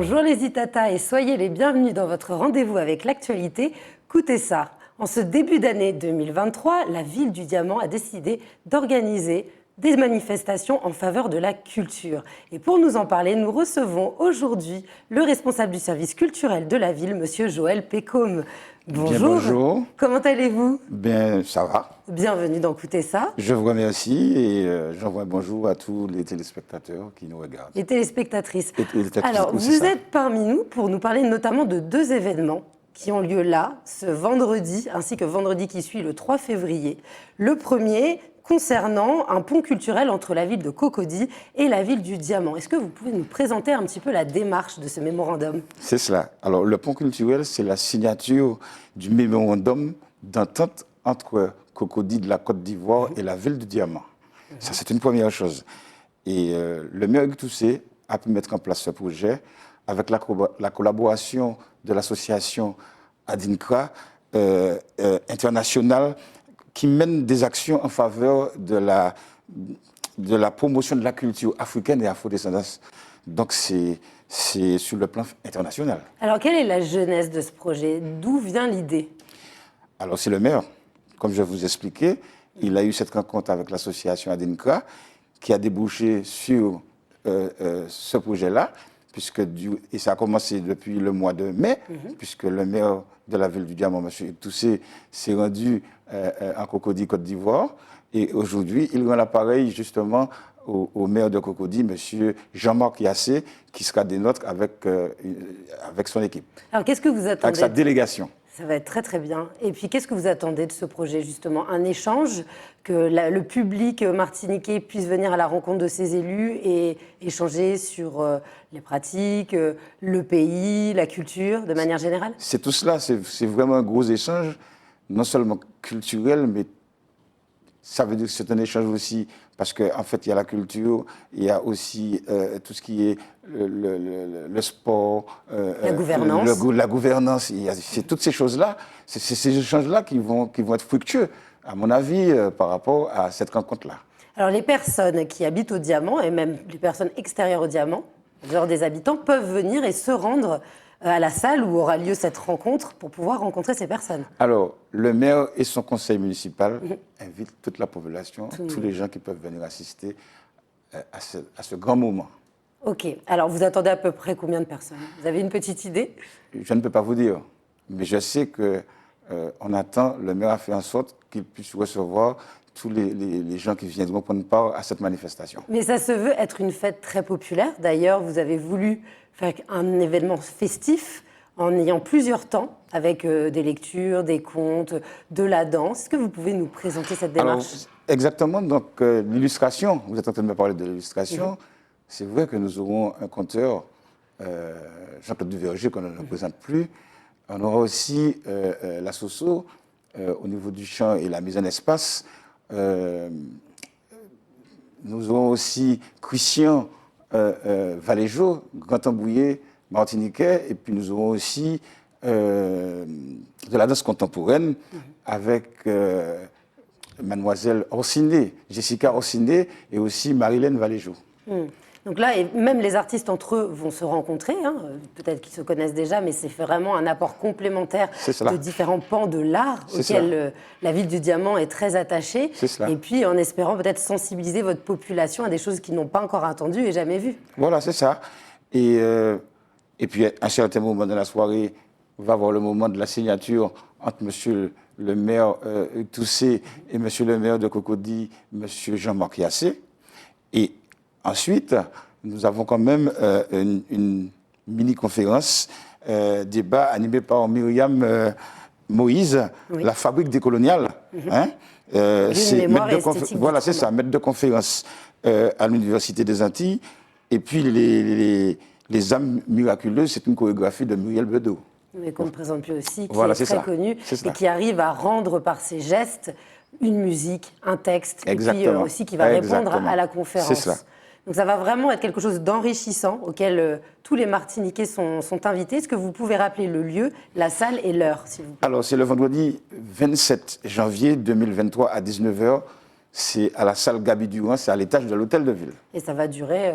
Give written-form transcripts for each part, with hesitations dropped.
Bonjour les Itata et soyez les bienvenus dans votre rendez-vous avec l'actualité. Écoutez ça, en ce début d'année 2023, la ville du Diamant a décidé d'organiser des manifestations en faveur de la culture. Et pour nous en parler, nous recevons aujourd'hui le responsable du service culturel de la ville, monsieur Joël Pécaume. Bonjour. Bien, bonjour. Comment allez-vous? Bien, ça va. Bienvenue dans Écoutez ça. Je vous remercie et j'envoie un bonjour à tous les téléspectateurs qui nous regardent. Les téléspectatrices. téléspectatrices Alors, aussi, vous ça. êtes parmi nous pour nous parler notamment de deux événements qui ont lieu là, ce vendredi, ainsi que vendredi qui suit, le 3 février. Le premier concernant un pont culturel entre la ville de Cocody et la ville du Diamant. Est-ce que vous pouvez nous présenter un petit peu la démarche de ce mémorandum? C'est cela. Alors, le pont culturel, c'est la signature du mémorandum d'entente entre Cocody de la Côte d'Ivoire et la ville du Diamant. Ça, c'est une première chose. Et le maire Guy Toussé a pu mettre en place ce projet avec la collaboration de l'association Adinkra internationale qui mène des actions en faveur de la promotion de la culture africaine et afrodescendance. Donc, c'est sur le plan international. Alors, quelle est la genèse de ce projet? D'où vient l'idée? Alors, c'est le maire. Comme je vous expliquais, il a eu cette rencontre avec l'association Adinkra qui a débouché sur ce projet-là, et ça a commencé depuis le mois de mai, puisque le maire de la ville du Diamant, M. Toussé, s'est rendu en Cocody, Côte d'Ivoire. Et aujourd'hui, il rend l'appareil justement au maire de Cocody, M. Jean-Marc Yassé, qui sera des nôtres avec son équipe. Alors, qu'est-ce que vous attendez? Avec sa délégation. Ça va être très très bien. Et puis, qu'est-ce que vous attendez de ce projet, justement? Un échange, que le public martiniquais puisse venir à la rencontre de ses élus et échanger sur les pratiques, le pays, la culture, de manière générale? C'est tout cela, c'est vraiment un gros échange, non seulement culturel, mais ça veut dire que c'est un échange aussi, parce qu'en fait, il y a la culture, il y a aussi tout ce qui est le sport, la gouvernance. La gouvernance, c'est toutes ces choses-là, c'est ces échanges-là qui vont être fructueux, à mon avis, par rapport à cette rencontre-là. Alors, les personnes qui habitent au Diamant, et même les personnes extérieures au Diamant, genre des habitants, peuvent venir et se rendre à la salle où aura lieu cette rencontre pour pouvoir rencontrer ces personnes. Alors, le maire et son conseil municipal invitent toute la population, tous les gens qui peuvent venir assister à ce grand moment. Ok. Alors, vous attendez à peu près combien de personnes? Vous avez une petite idée? Je ne peux pas vous dire, mais je sais qu'on attend, le maire a fait en sorte qu'il puisse recevoir tous les gens qui viendront prendre part à cette manifestation. Mais ça se veut être une fête très populaire. D'ailleurs, vous avez voulu faire un événement festif en ayant plusieurs temps, avec des lectures, des contes, de la danse. Est-ce que vous pouvez nous présenter cette démarche? Alors, exactement, donc l'illustration, vous êtes en train de me parler de l'illustration, c'est vrai que nous aurons un conteur, Jean-Claude Duverger, qu'on ne présente plus. On aura aussi la Soso, au niveau du chant et la mise en espace. Nous aurons aussi Christian Valéjo, Grand Tambouillet, martiniquais, et puis nous aurons aussi de la danse contemporaine avec mademoiselle Orsiné, Jessica Orsiné, et aussi Marilène Valéjo. Donc là, et même les artistes entre eux vont se rencontrer, hein. Peut-être qu'ils se connaissent déjà, mais c'est vraiment un apport complémentaire de différents pans de l'art auxquels la ville du Diamant est très attachée. Et puis en espérant peut-être sensibiliser votre population à des choses qu'ils n'ont pas encore entendues et jamais vues. Voilà, c'est ça. Et puis à un certain moment de la soirée, on va avoir le moment de la signature entre monsieur le maire Toussé et monsieur le maire de Cocody, monsieur Jean-Marc Yassé. Et ensuite, nous avons quand même une mini-conférence, débat animé par Myriam Moïse, la fabrique décoloniale. C'est voilà, c'est ça, maître de conférence à l'Université des Antilles. Et puis les âmes miraculeuses, c'est une chorégraphie de Muriel Bedeau. Mais qu'on ne présente plus aussi, qui voilà, est très connu et qui arrive à rendre par ses gestes une musique, un texte, et puis aussi qui va répondre à la conférence. C'est cela. Donc ça va vraiment être quelque chose d'enrichissant auquel tous les Martiniquais sont invités. Est-ce que vous pouvez rappeler le lieu, la salle et l'heure, s'il vous plaît? Alors, c'est le vendredi 27 janvier 2023 à 19h. C'est à la salle Gaby Durand, c'est à l'étage de l'hôtel de ville. Et ça va durer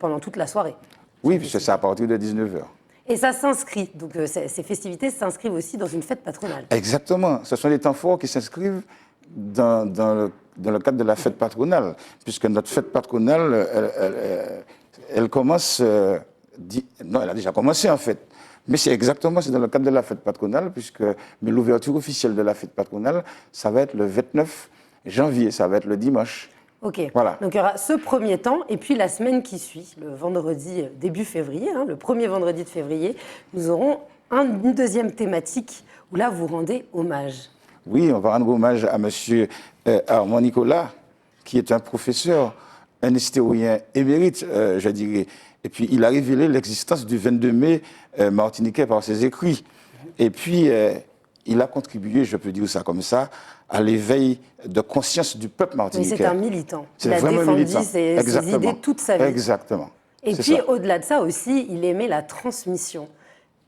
pendant toute la soirée? Oui, puisque c'est à partir de 19h. Et ça s'inscrit, donc ces festivités s'inscrivent aussi dans une fête patronale. Exactement. Ce sont des temps forts qui s'inscrivent dans le cadre de la fête patronale, puisque notre fête patronale, elle commence... non, elle a déjà commencé en fait. Mais c'est dans le cadre de la fête patronale, puisque l'ouverture officielle de la fête patronale, ça va être le 29 janvier, ça va être le dimanche. Ok, Voilà. donc il y aura ce premier temps, et puis la semaine qui suit, le vendredi début février, le premier vendredi de février, nous aurons une deuxième thématique où là vous rendez hommage. Oui, on va rendre hommage à M. Armand Nicolas, qui est un professeur, un historien émérite, je dirais. Et puis, il a révélé l'existence du 22 mai martiniquais par ses écrits. Et puis, il a contribué, je peux dire ça comme ça, à l'éveil de conscience du peuple martiniquais. Mais c'est un militant. Il a défendu ses idées toute sa vie. Exactement. Et puis, au-delà de ça aussi, il aimait la transmission.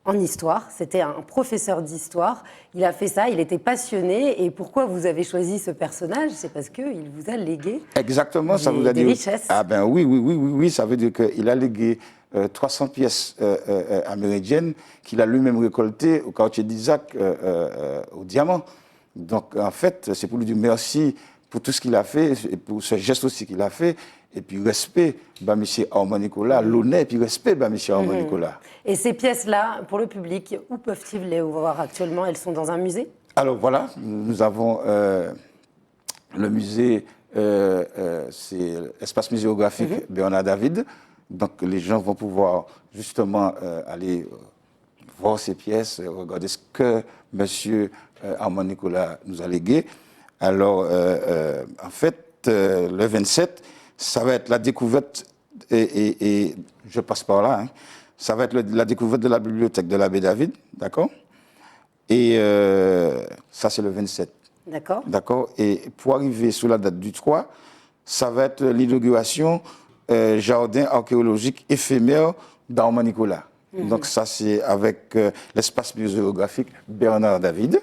En histoire, c'était un professeur d'histoire. Il a fait ça, il était passionné. Et pourquoi vous avez choisi ce personnage? C'est parce qu'il vous a légué ça vous a des richesses. Ah ben oui, ça veut dire qu'il a légué 300 pièces amérindiennes qu'il a lui-même récoltées au quartier d'Isaac, au diamant. Donc en fait, c'est pour lui dire merci pour tout ce qu'il a fait, et pour ce geste aussi qu'il a fait. Et puis respect, M. Armand Nicolas, l'honneur, et puis respect, M. Armand Nicolas. Et ces pièces-là, pour le public, où peuvent-ils les voir actuellement? Elles sont dans un musée? Alors voilà, nous avons le musée, c'est l'espace muséographique Bernard David. Donc les gens vont pouvoir justement aller voir ces pièces, regarder ce que M. Armand Nicolas nous a légué. Alors en fait, le 27, ça va être la découverte, et je passe par là, ça va être la découverte de la bibliothèque de l'abbé David, d'accord? Et ça, c'est le 27. D'accord. D'accord. Et pour arriver sous la date du 3, ça va être l'inauguration jardin archéologique éphémère d'Armand Nicolas. Donc ça, c'est avec l'espace muséographique Bernard David.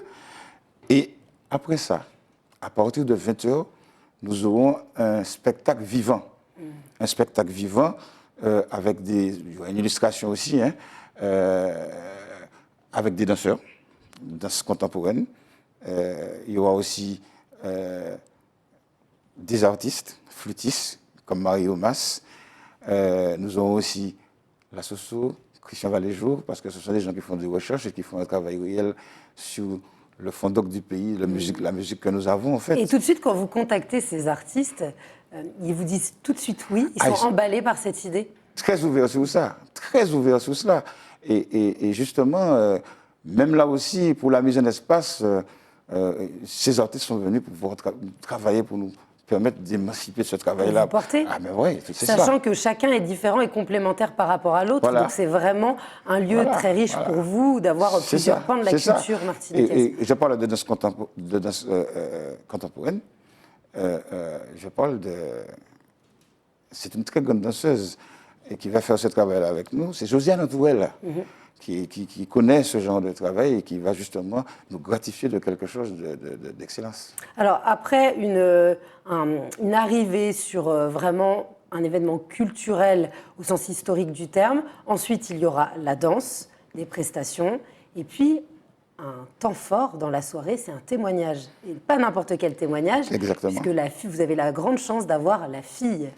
Et après ça, à partir de 20h, nous aurons un spectacle vivant. Un spectacle vivant avec une illustration aussi, avec des danseurs, danse contemporaine. Il y aura aussi des artistes, flûtistes, comme Mario Mas. Nous aurons aussi la Soso, Christian Valéjour, parce que ce sont des gens qui font des recherches et qui font un travail réel sur le fondement du pays, la musique que nous avons en fait. Et tout de suite, quand vous contactez ces artistes, ils vous disent tout de suite oui, ils sont emballés par cette idée? Très ouverts sur ça, très ouverts sur cela. Et justement, même là aussi, pour la mise en espace, ces artistes sont venus pour pouvoir travailler, pour nous permettre d'émanciper ce travail-là. Ah mais oui, c'est ça. Sachant que chacun est différent et complémentaire par rapport à l'autre, donc c'est vraiment un lieu très riche pour vous d'avoir plusieurs pans de la culture martiniquaise. Et je parle de danse contemporaine, je parle de... C'est une très grande danseuse et qui va faire ce travail-là avec nous, c'est Josiane Antouel. Qui connaît ce genre de travail et qui va justement nous gratifier de quelque chose d'excellence. Alors, après une arrivée sur vraiment un événement culturel au sens historique du terme, ensuite il y aura la danse, des prestations, et puis un temps fort dans la soirée, c'est un témoignage. Et pas n'importe quel témoignage, exactement. Puisque vous avez la grande chance d'avoir la fille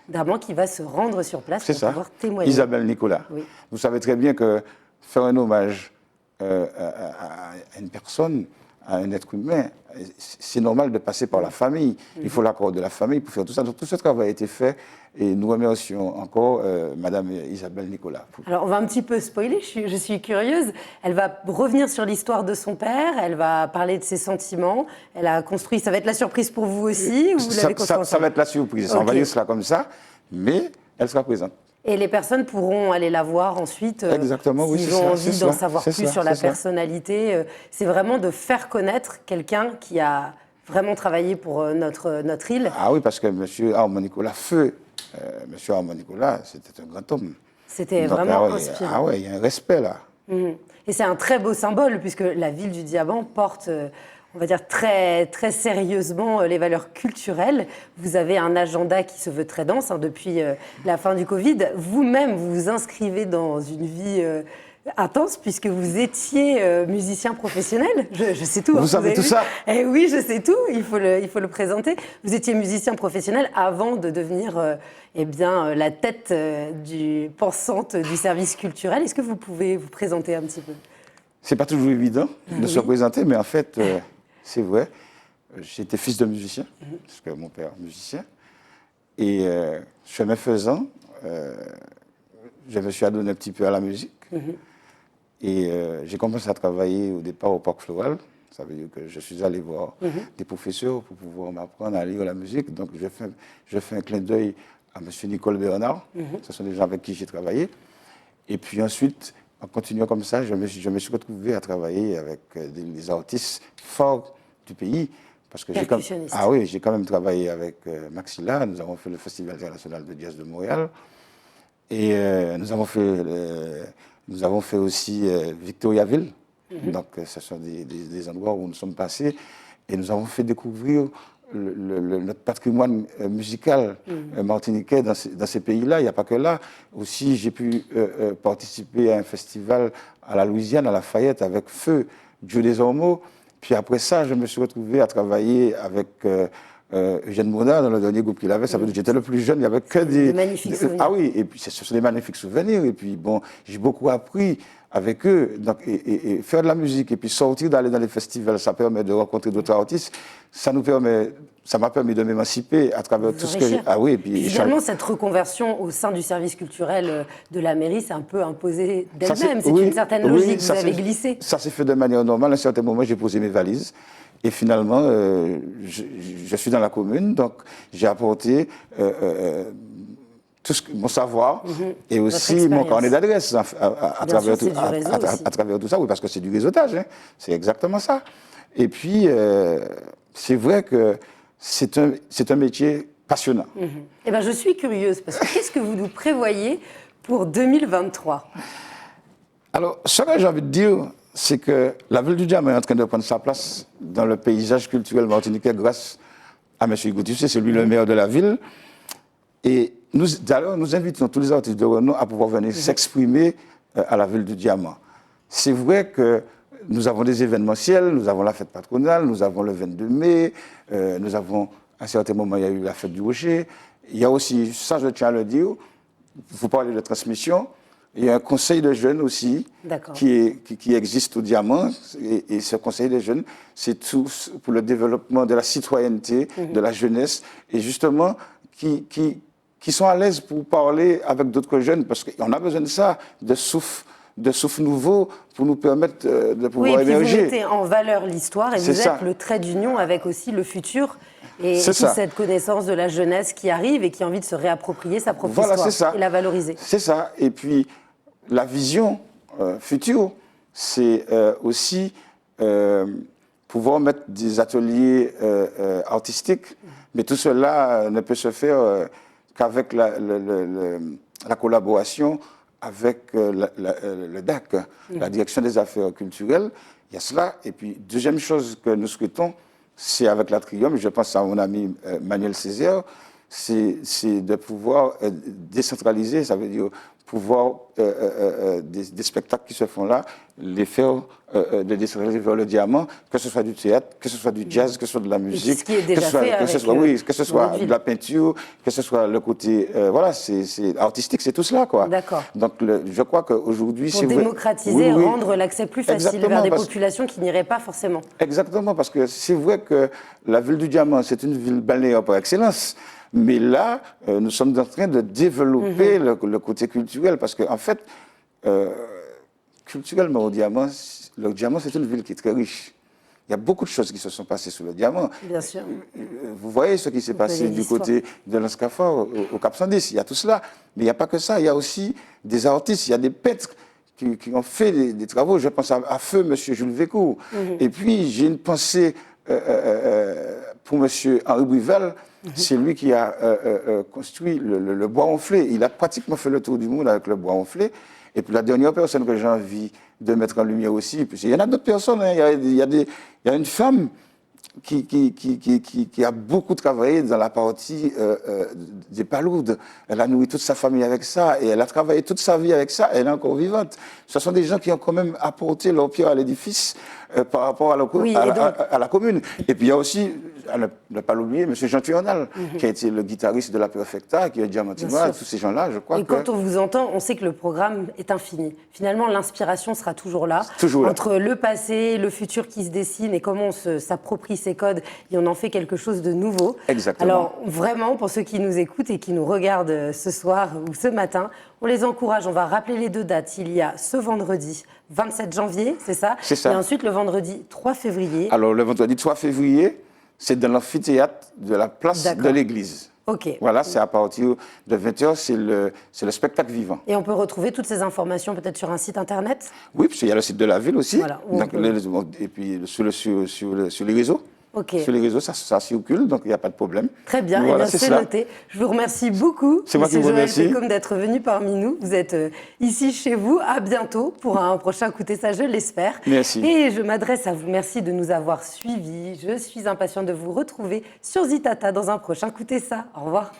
d'Armand qui va se rendre sur place pour pouvoir témoigner. Isabelle Nicolas. Oui. Vous savez très bien que faire un hommage à une personne, à un être humain, c'est normal de passer par la famille. Il faut l'accord de la famille pour faire tout ça. Donc, tout ce travail a été fait et nous remercions encore Madame Isabelle Nicolas. Alors, on va un petit peu spoiler, je suis curieuse. Elle va revenir sur l'histoire de son père, elle va parler de ses sentiments. Elle a construit, ça va être la surprise pour vous aussi, ou vous l'avez construit ça va être la surprise, on va dire cela comme ça, mais elle sera présente. Et les personnes pourront aller la voir ensuite s'ils ont envie d'en savoir plus sur la personnalité. C'est vraiment de faire connaître quelqu'un qui a vraiment travaillé pour notre île. Ah oui, parce que M. Armand Nicolas, M. Armand Nicolas, c'était un grand homme. C'était vraiment inspirant. Ah oui, il y a un respect là. Et c'est un très beau symbole, puisque la ville du diamant porte on va dire, très, très sérieusement les valeurs culturelles. Vous avez un agenda qui se veut très dense depuis la fin du Covid. Vous-même, vous vous inscrivez dans une vie intense puisque vous étiez musicien professionnel. Je sais tout. Vous savez tout ça? Eh oui, je sais tout. Il faut le présenter. Vous étiez musicien professionnel avant de devenir la tête pensante du service culturel. Est-ce que vous pouvez vous présenter un petit peu? C'est pas toujours évident de se présenter, mais en fait, c'est vrai. J'étais fils de musicien, parce que mon père est musicien. Et chemin faisant, je me suis adonné un petit peu à la musique. Et j'ai commencé à travailler au départ au Parc Floral. Ça veut dire que je suis allé voir des professeurs pour pouvoir m'apprendre à lire la musique. Donc, je fais un clin d'œil à M. Nicole Bernard. Ce sont des gens avec qui j'ai travaillé. Et puis ensuite, en continuant comme ça, je me suis retrouvé à travailler avec des artistes forts du pays. Parce que j'ai quand même travaillé avec Maxilla. Nous avons fait le Festival international de jazz de Montréal. Et nous avons fait aussi Victoriaville. Donc, ce sont des endroits où nous sommes passés. Et nous avons fait découvrir notre patrimoine musical martiniquais dans ces pays-là. Il n'y a pas que là. Aussi, j'ai pu participer à un festival à la Louisiane, à Lafayette, avec Feu, Dieu des Ormeaux. Puis après ça, je me suis retrouvé à travailler avec Eugène Monard dans le dernier groupe qu'il avait. Ça veut dire que j'étais le plus jeune, il n'y avait que des magnifiques souvenirs. Ah oui, et puis ce sont des magnifiques souvenirs. Et puis bon, j'ai beaucoup appris avec eux. Donc, et faire de la musique et puis sortir, d'aller dans les festivals, ça permet de rencontrer d'autres artistes. Ça m'a permis de m'émanciper à travers tout ce que j'ai. Ah oui, et puis finalement, cette reconversion au sein du service culturel de la mairie s'est un peu imposée d'elle-même. C'est une certaine logique que vous avez glissée. Ça s'est fait de manière normale. À un certain moment, j'ai posé mes valises. Et finalement, je suis dans la commune, donc j'ai apporté mon savoir et aussi mon carnet d'adresse à travers tout ça. Oui, parce que c'est du réseautage, hein. C'est exactement ça. Et puis, c'est vrai que c'est un métier passionnant. Eh bien, je suis curieuse, parce que qu'est-ce que vous nous prévoyez pour 2023 ? Alors, ce que j'ai envie de dire, c'est que la ville du Diamant est en train de prendre sa place dans le paysage culturel martiniquais grâce à M. Gauthier, c'est lui le maire de la ville. Et d'ailleurs, nous invitons tous les artistes de renom à pouvoir venir s'exprimer à la ville du Diamant. C'est vrai que nous avons des événementiels, nous avons la fête patronale, nous avons le 22 mai, nous avons, à un certain moment, il y a eu la fête du Rocher. Il y a aussi, ça je tiens à le dire, vous parlez de transmission, il y a un conseil de jeunes aussi qui existe au Diamant. Et ce conseil de jeunes, c'est tout pour le développement de la citoyenneté, de la jeunesse, et justement qui sont à l'aise pour parler avec d'autres jeunes, parce qu'on a besoin de ça, de souffle nouveau pour nous permettre de pouvoir émerger. Vous mettez en valeur l'histoire et vous êtes le trait d'union avec aussi le futur. Et toute cette connaissance de la jeunesse qui arrive et qui a envie de se réapproprier sa propre histoire et la valoriser. C'est ça. Et puis, la vision future, c'est aussi pouvoir mettre des ateliers artistiques. Mais tout cela ne peut se faire qu'avec la collaboration avec le DAC, la Direction des Affaires Culturelles. Il y a cela. Et puis, deuxième chose que nous souhaitons, c'est avec la Triumph, je pense à mon ami Manuel Césaire, c'est de pouvoir décentraliser, ça veut dire pouvoir des spectacles qui se font là, les faire de décentraliser vers le Diamant, que ce soit du théâtre, que ce soit du jazz, que ce soit de la musique, ce qui est déjà que ce soit de la peinture, que ce soit le côté c'est artistique, c'est tout cela, quoi. D'accord. Donc je crois qu'aujourd'hui, pour démocratiser, rendre l'accès plus facile vers des populations qui n'iraient pas forcément. Exactement, parce que c'est vrai que la ville du Diamant, c'est une ville balnéaire par excellence. Mais là, nous sommes en train de développer le côté culturel, parce qu'en fait, culturellement, le Diamant, c'est une ville qui est très riche. Il y a beaucoup de choses qui se sont passées sur le Diamant. Bien sûr. Vous voyez ce qui s'est passé du côté de l'Escafort au Cap 110. Il y a tout cela. Mais il n'y a pas que ça. Il y a aussi des artistes, il y a des peintres qui ont fait des travaux. Je pense à Feu, M. Jules Vécourt. Et puis, j'ai une pensée pour M. Henri Brivel. C'est lui qui a construit le bois enflé. Il a pratiquement fait le tour du monde avec le bois enflé. Et puis la dernière personne que j'ai envie de mettre en lumière aussi. Puis, il y en a d'autres personnes, hein. Il y a une femme qui a beaucoup travaillé dans la partie des paloudes. Elle a nourri toute sa famille avec ça et elle a travaillé toute sa vie avec ça. Elle est encore vivante. Ce sont des gens qui ont quand même apporté leur pierre à l'édifice par rapport à la commune. Et puis il y a aussi, à ne pas l'oublier, M. Jean Tuernal, qui a été le guitariste de la Perfecta, qui est Diamantinois, tous ces gens-là, je crois. Et quand on vous entend, on sait que le programme est infini. Finalement, l'inspiration sera toujours là. Entre le passé, le futur qui se dessine et comment on s'approprie ces codes et on en fait quelque chose de nouveau. Exactement. Alors vraiment, pour ceux qui nous écoutent et qui nous regardent ce soir ou ce matin, on les encourage. On va rappeler les 2 dates. Il y a ce vendredi 27 janvier, c'est ça? C'est ça. Et ensuite le vendredi 3 février. Alors le vendredi 3 février, c'est dans l'amphithéâtre de la place de l'église. Ok. Voilà, c'est à partir de 20h, c'est le spectacle vivant. Et on peut retrouver toutes ces informations peut-être sur un site internet? Oui, parce qu'il y a le site de la ville aussi. Voilà, et puis sur les réseaux. Okay. Sur les réseaux, ça circule, donc il n'y a pas de problème. Très bien, voilà, c'est noté. Je vous remercie beaucoup, c'est moi qui vous remercie. Joël Pecôme, d'être venu parmi nous. Vous êtes ici chez vous. À bientôt pour un prochain Écoutez ça, je l'espère. Merci. Et je m'adresse à vous. Merci de nous avoir suivis. Je suis impatiente de vous retrouver sur Zitata dans un prochain Écoutez ça. Au revoir.